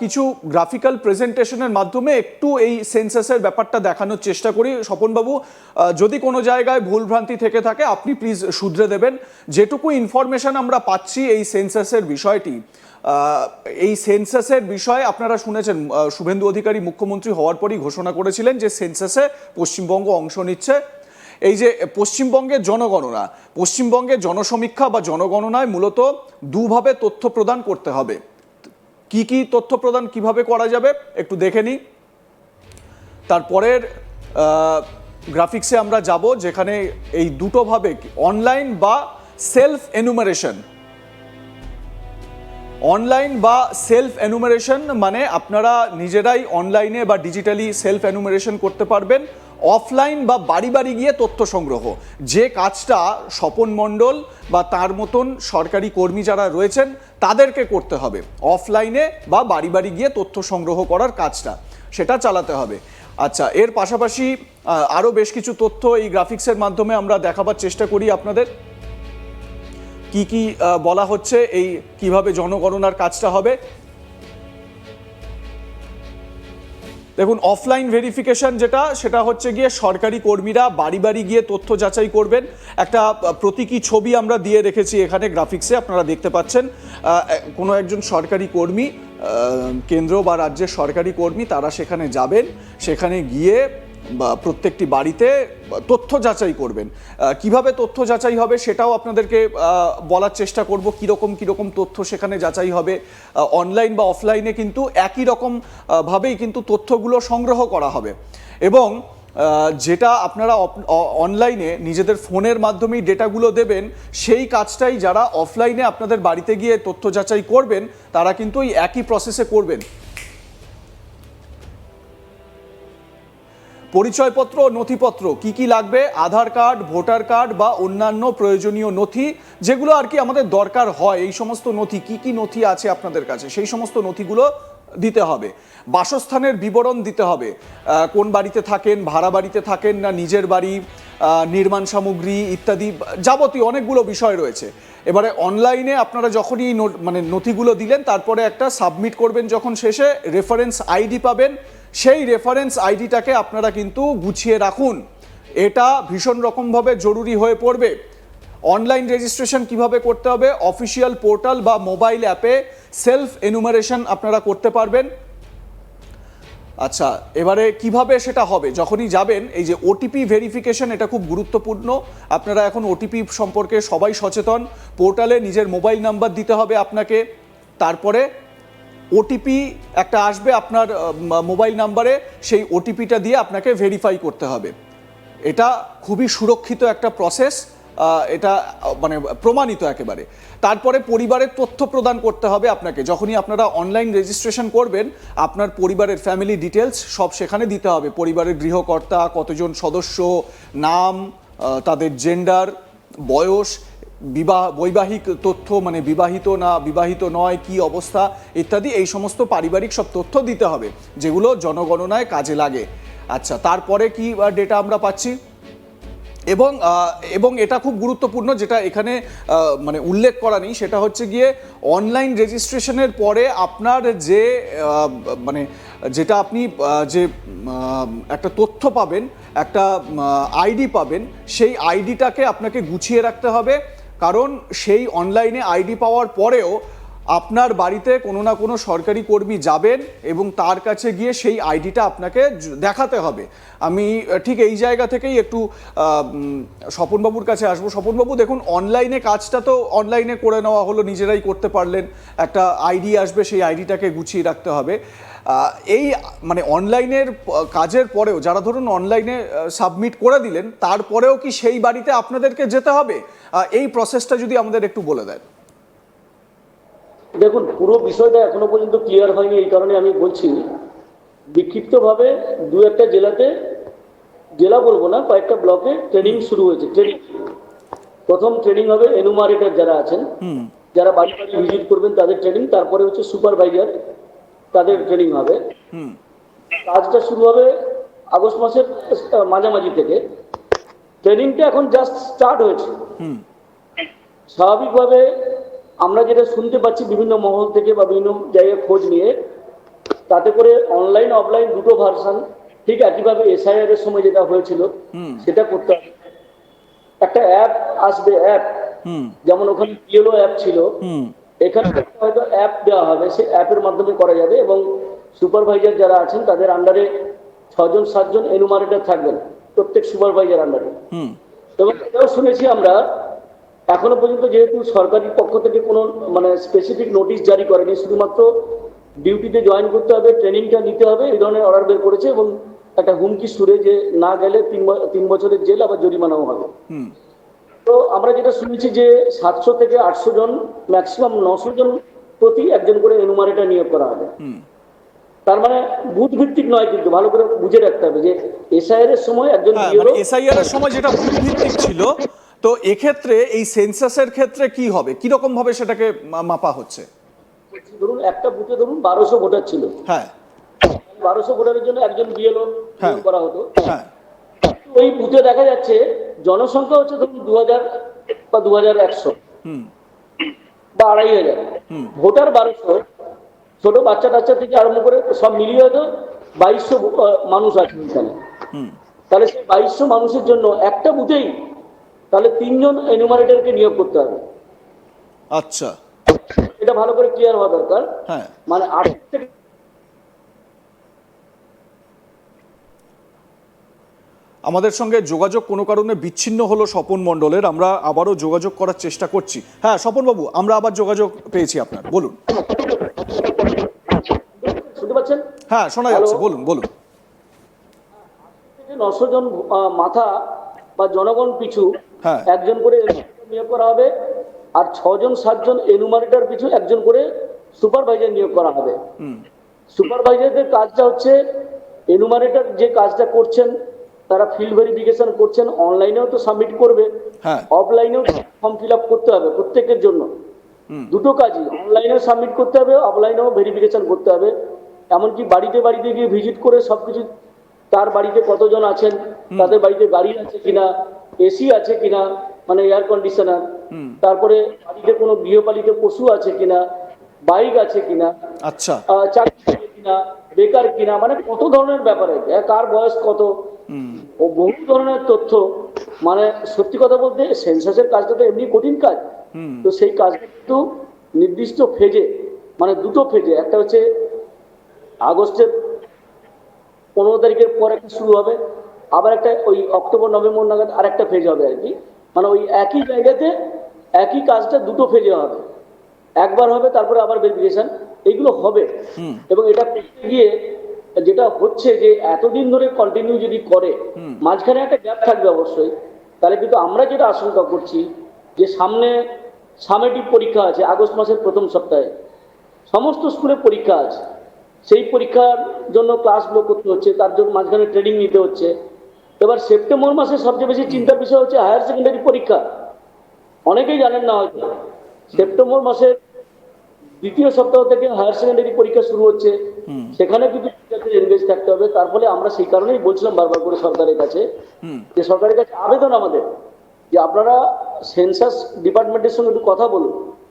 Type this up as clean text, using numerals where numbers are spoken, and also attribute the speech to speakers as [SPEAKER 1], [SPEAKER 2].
[SPEAKER 1] কিছু গ্রাফিক্যাল প্রেজেন্টেশনের মাধ্যমে একটু এই সেন্সাসের ব্যাপারটা দেখানোর চেষ্টা করি। স্বপনবাবু, যদি কোনো জায়গায় ভুলভ্রান্তি থেকে থাকে আপনি প্লিজ শুধরে দেবেন। যেটুকু ইনফরমেশন আমরা পাচ্ছি এই সেন্সাসের বিষয়টি, এই সেন্সাসের বিষয়ে আপনারা শুনেছেন শুভেন্দু অধিকারী মুখ্যমন্ত্রী হওয়ার পরই ঘোষণা করেছিলেন যে সেন্সাসে পশ্চিমবঙ্গ অংশ নিচ্ছে। এই যে পশ্চিমবঙ্গের জনগণনা, পশ্চিমবঙ্গের জনসমীক্ষা বা জনগণনায় মূলত দুভাবে তথ্য প্রদান করতে হবে। কি কি তথ্য প্রদান কিভাবে করা যাবে একটু দেখে নিই। তারপরের গ্রাফিক্সে আমরা যাব, যেখানে এই দুটো ভাবে অনলাইন বা সেলফ এনুমারেশন। অনলাইন বা সেলফ এনুমারেশন মানে আপনারা নিজেরাই অনলাইনে বা ডিজিটালি সেলফ এনুমারেশন করতে পারবেন। অফলাইন বা বাড়ি বাড়ি গিয়ে তথ্য সংগ্রহ, যে কাজটা স্বপন মণ্ডল বা তার মতন সরকারি কর্মী যারা রয়েছেন তাদেরকে করতে হবে। অফলাইনে বা বাড়ি বাড়ি গিয়ে তথ্য সংগ্রহ করার কাজটা সেটা চালাতে হবে। আচ্ছা, এর পাশাপাশি আরও বেশ কিছু তথ্য এই গ্রাফিক্সের মাধ্যমে আমরা দেখাবার চেষ্টা করি আপনাদের। কি কি বলা হচ্ছে, এই কিভাবে জনগণনার কাজটা হবে। দেখুন, অফলাইন ভেরিফিকেশন সেটা হচ্ছে গিয়ে সরকারি কর্মীরা বাড়ি বাড়ি গিয়ে তথ্য যাচাই করবেন। একটা প্রতীকী ছবি আমরা দিয়ে রেখেছি এখানে গ্রাফিক্সে, আপনারা দেখতে পাচ্ছেন। কোনো একজন সরকারি কর্মী, কেন্দ্র বা রাজ্যের সরকারি কর্মী, তারা সেখানে যাবেন, সেখানে গিয়ে প্রত্যেকটি বাড়িতে তথ্য যাচাই করবেন। কিভাবে তথ্য যাচাই হবে সেটাও আপনাদেরকে বলার চেষ্টা করব, কীরকম তথ্য সেখানে যাচাই হবে। অনলাইন বা অফলাইনে কিন্তু একই রকম ভাবেই কিন্তু তথ্যগুলো সংগ্রহ করা হবে। এবং যেটা আপনারা অনলাইনে নিজেদের ফোনের মাধ্যমেই ডেটাগুলো দেবেন, সেই কাজটাই যারা অফলাইনে আপনাদের বাড়িতে গিয়ে তথ্য যাচাই করবেন তারা কিন্তু এই একই প্রসেসে করবেন। পরিচয়পত্র, নথিপত্র কি কি লাগবে, আধার কার্ড, ভোটার কার্ড বা অন্যান্য প্রয়োজনীয় নথি যেগুলো আর কি আমাদের দরকার হয়, এই সমস্ত নথি, কি কি নথি আছে আপনাদের কাছে সেই সমস্ত নথিগুলো দিতে হবে। বাসস্থানের বিবরণ দিতে হবে, কোন বাড়িতে থাকেন, ভাড়া বাড়িতে থাকেন না নিজের বাড়ি, নির্মাণ সামগ্রী ইত্যাদি যাবতীয় অনেকগুলো বিষয় রয়েছে। এবারে অনলাইনে আপনারা যখনই নথিগুলো দিলেন তারপরে একটা সাবমিট করবেন, যখন শেষে রেফারেন্স আইডি পাবেন। সেই রেফারেন্স আইডিটাকে আপনারা কিন্তু গুছিয়ে রাখুন, এটা ভীষণ রকমভাবে জরুরি হয়ে পড়বে। অনলাইন রেজিস্ট্রেশন কিভাবে করতে হবে, অফিসিয়াল পোর্টাল বা মোবাইল অ্যাপে সেলফ এনুমারেশন আপনারা করতে পারবেন। আচ্ছা, এবারে কিভাবে সেটা হবে, যখনই যাবেন এই যে ওটিপি ভেরিফিকেশন, এটা খুব গুরুত্বপূর্ণ। আপনারা এখন ওটিপি সম্পর্কে সবাই সচেতন। পোর্টালে নিজের মোবাইল নাম্বার দিতে হবে আপনাকে, তারপরে ওটিপি একটা আসবে আপনার মোবাইল নাম্বারে, সেই ওটিপিটা দিয়ে আপনাকে ভেরিফাই করতে হবে। এটা খুবই সুরক্ষিত একটা প্রসেস, এটা প্রমাণিত একেবারে। তারপরে পরিবারের তথ্য প্রদান করতে হবে আপনাকে। যখনই আপনারা অনলাইন রেজিস্ট্রেশন করবেন, আপনার পরিবারের ফ্যামিলি ডিটেলস সব সেখানে দিতে হবে। পরিবারের গৃহকর্তা, কতজন সদস্য, নাম, তাদের জেন্ডার, বয়স, বৈবাহিক তথ্য বিবাহিত না বিবাহিত নয়, কি অবস্থা ইত্যাদি, এই সমস্ত পারিবারিক সব তথ্য দিতে হবে যেগুলো জনগণনায় কাজে লাগে। আচ্ছা, তারপরে কি ডেটা আমরা পাচ্ছি, এবং এটা খুব গুরুত্বপূর্ণ, যেটা এখানে উল্লেখ করা নেই, সেটা হচ্ছে গিয়ে অনলাইন রেজিস্ট্রেশনের পরে আপনার যে যেটা আপনি যে একটা তথ্য পাবেন, একটা আইডি পাবেন, সেই আইডিটাকে আপনাকে গুছিয়ে রাখতে হবে। কারণ সেই অনলাইনে আইডি পাওয়ার পরেও আপনার বাড়িতে কোনো না কোনো সরকারি কর্মী যাবেন এবং তার কাছে গিয়ে সেই আইডিটা আপনাকে দেখাতে হবে। আমি ঠিক এই জায়গা থেকেই একটু স্বপনবাবুর কাছে আসবো। স্বপনবাবু, দেখুন, অনলাইনে কাজটা তো অনলাইনে করে নেওয়া হলো, নিজেরাই করতে পারলেন। একটা আইডি আসবে, সেই আইডিটাকে গুছিয়ে রাখতে হবে। এই অনলাইনের কাজের পরেও যারা ধরুন অনলাইনে সাবমিট করে দিলেন, তারপরেও কি সেই বাড়িতে আপনাদেরকে যেতে হবে? এই প্রসেসটা যদি আমাদের একটু বলে দেন।
[SPEAKER 2] দেখুন, পুরো বিষয়টা এখনো পর্যন্ত ক্লিয়ার হয়নি, এই কারণে আমি বলছি বিক্ষিপ্তভাবে দু একটা জেলাতে, জেলা বলবো না, কয়েকটা ব্লকে ট্রেনিং শুরু হয়েছে। প্রথম ট্রেনিং হবে এনুমারেটর যারা আছেন, যারা বাড়ি বাড়ি ভিজিট করবেন তাদের ট্রেনিং। তারপরে হচ্ছে সুপারভাইজার, তাদের ট্রেনিং হবে। কাজটা শুরু হবে আগস্ট মাসের মাঝামাঝি থেকে। ট্রেনিংটা এখন জাস্ট স্টার্ট হয়েছে। স্বাভাবিকভাবে আমরা যেটা শুনতে পাচ্ছি বিভিন্ন মহল থেকে বা বিভিন্ন জায়গায় খোঁজ নিয়ে, তাতে করে অনলাইন অফলাইন দুটো ভার্সন, ঠিক একইভাবে এসআইআর এর সময় যেটা হয়েছিল সেটা করতে হবে। একটা অ্যাপ আসবে, অ্যাপ যেমন ওখানে পিএলও অ্যাপ ছিল, এখানে হয়তো অ্যাপ দেওয়া হবে, সেই অ্যাপের মাধ্যমে করা যাবে এবং সুপারভাইজার যারা আছেন তাদের আন্ডারে 6-7 জন এনুমারেটর থাকবেন প্রত্যেক সুপারভাইজার আন্ডারে। এবং এটাও শুনেছি আমরা, এখনো পর্যন্ত যেহেতু সরকারি পক্ষ থেকে কোনো মানে স্পেসিফিক নোটিশ জারি করেনি, শুধুমাত্র ডিউটিতে জয়েন করতে হবে, ট্রেনিংটা নিতে হবে, এই ধরনের অর্ডার বের করেছে এবং একটা হুমকি সুরে যে না গেলে 3 বছরের জেল আবার জরিমানাও হবে। তো আমরা যেটা শুনেছি যে 700 থেকে 800 জন, ম্যাক্সিমাম 900 জন প্রতি একজন করে এনুমারেটর নিয়োগ করা হবে। তার মানে বুথ ভিত্তিক নয়, কিন্তু ভালো করে বুঝে রাখতে হবে যে এসআইআর এর সময় একজন
[SPEAKER 1] এসআইআর এর সময় যেটা বুথ ভিত্তিক ছিল, তো এক্ষেত্রে এই সেন্সাসের ক্ষেত্রে কি হবে, কি রকম ভাবে সেটাকে মাপা হচ্ছে?
[SPEAKER 2] ধরুন একটা বুথে ধরুন 1200 ভোটার ছিল,
[SPEAKER 1] হ্যাঁ
[SPEAKER 2] 1200 ভোটারের জন্য একজন বিএলও করা হতো।
[SPEAKER 1] হ্যাঁ
[SPEAKER 2] ওই বুথে দেখা যাচ্ছে জনসংখ্যা হচ্ছে ধরুন 2000 বা 2100 বা 2500, ভোটার 1200, ছোট বাচ্চা টাচ্চা থেকে আরম্ভ করে সব মিলিয়ে হয়তো 2200 মানুষ আছে এখানে। তাহলে সেই 2200 মানুষের জন্য একটা বুথেই তাহলে 3 জন এনুমারেটরকে নিয়োগ করতে হবে।
[SPEAKER 1] আচ্ছা,
[SPEAKER 2] এটা ভালো করে ক্লিয়ার হওয়া দরকার।
[SPEAKER 1] হ্যাঁ
[SPEAKER 2] মানে 8 থেকে
[SPEAKER 1] আমাদের সঙ্গে যোগাযোগ কোনো কারণে বিচ্ছিন্ন হলো স্বপন মণ্ডলের, আমরা আবারও যোগাযোগ করার চেষ্টা করছি। হ্যাঁ স্বপন বাবু, আমরা আবার যোগাযোগ পেয়েছি আপনার, বলুন।
[SPEAKER 2] শুনতে পাচ্ছেন?
[SPEAKER 1] হ্যাঁ শোনা যাচ্ছে, বলুন বলুন।
[SPEAKER 2] 900 জন মাথা বা জনগণ পিছু
[SPEAKER 1] হ্যাঁ।
[SPEAKER 2] একজন করে নিয়োগ করা হবে, আর 6-7 জন এনুমারেটর পিছু একজন করে সুপারভাইজার নিয়োগ করা হবে। সুপারভাইজারদের কাজটা হচ্ছে, এনুমারেটর যে কাজটা করছেন তারা ফিল্ড ভেরিফিকেশন করছেন, অনলাইনেও তো সাবমিট করবে,
[SPEAKER 1] হ্যাঁ
[SPEAKER 2] অফলাইনেও ফর্ম ফিল আপ করতে হবে প্রত্যেকের জন্য। দুটো কাজই, অনলাইনেও সাবমিট করতে হবে, অফলাইনেও ভেরিফিকেশন করতে হবে। এমনকি বাড়িতে বাড়িতে গিয়ে ভিজিট করে সবকিছু, তার বাড়িতে কতজন আছেন, তাদের বাড়িতে গাড়ি আছে কিনা, এসি আছে কিনা মানে এয়ার কন্ডিশনার, তারপরে বাড়িতে কোনো গৃহপালিত পশু আছে কিনা, বাইক আছে কিনা,
[SPEAKER 1] আচ্ছা
[SPEAKER 2] চাকরি আছে কিনা, বেকার কিনা, মানে কত ধরনের ব্যাপারে, কার বয়স কত, ও বহু ধরনের তথ্য। মানে সত্যি কথা বলতে সেন্সাসের কাজটা তো এমনি কঠিন কাজ, তো সেই কাজটা কিন্তু নির্দিষ্ট ফেজে, মানে দুটো ফেজে, একটা হচ্ছে আগস্টের 15 তারিখের পর একটা শুরু হবে, আবার একটা ওই অক্টোবর নভেম্বর নাগাদ আর একটা ফেজ হবে আর কি। মানে ওই একই জায়গাতে একই কাজটা দুটো ফেজে হবে, একবার হবে তারপরে আবার ভেরিফিকেশন, এইগুলো হবে। এবং এটা করতে গিয়ে যেটা হচ্ছে যে এতদিন ধরে কন্টিনিউ যদি করে, মাঝখানে একটা গ্যাপ থাকবে অবশ্যই, তাহলে কিন্তু আমরা যেটা আশঙ্কা করছি যে সামনে সামেটিভ পরীক্ষা আছে আগস্ট মাসের প্রথম সপ্তাহে, সমস্ত স্কুলে পরীক্ষা আছে, সেই পরীক্ষার জন্য ক্লাসগুলো করতে হচ্ছে, তার জন্য মাঝখানে ট্রেনিং নিতে হচ্ছে। এবার সেপ্টেম্বর মাসে সবচেয়ে বেশি চিন্তার বিষয় হচ্ছে হায়ার সেকেন্ডারি পরীক্ষা। অনেকেই জানেন না হয়তো, সেপ্টেম্বর মাসের দ্বিতীয় সপ্তাহ থেকে হায়ার সেকেন্ডারি পরীক্ষা শুরু হচ্ছে, সেখানে কিন্তু এনগেজ থাকতে হবে। তার ফলে আমরা সেই কারণেই বলছিলাম বারবার করে সরকারের কাছে, যে সরকারের কাছে আবেদন আমাদের যে আপনারা সেন্সাস ডিপার্টমেন্টের সঙ্গে একটু কথা বলুন,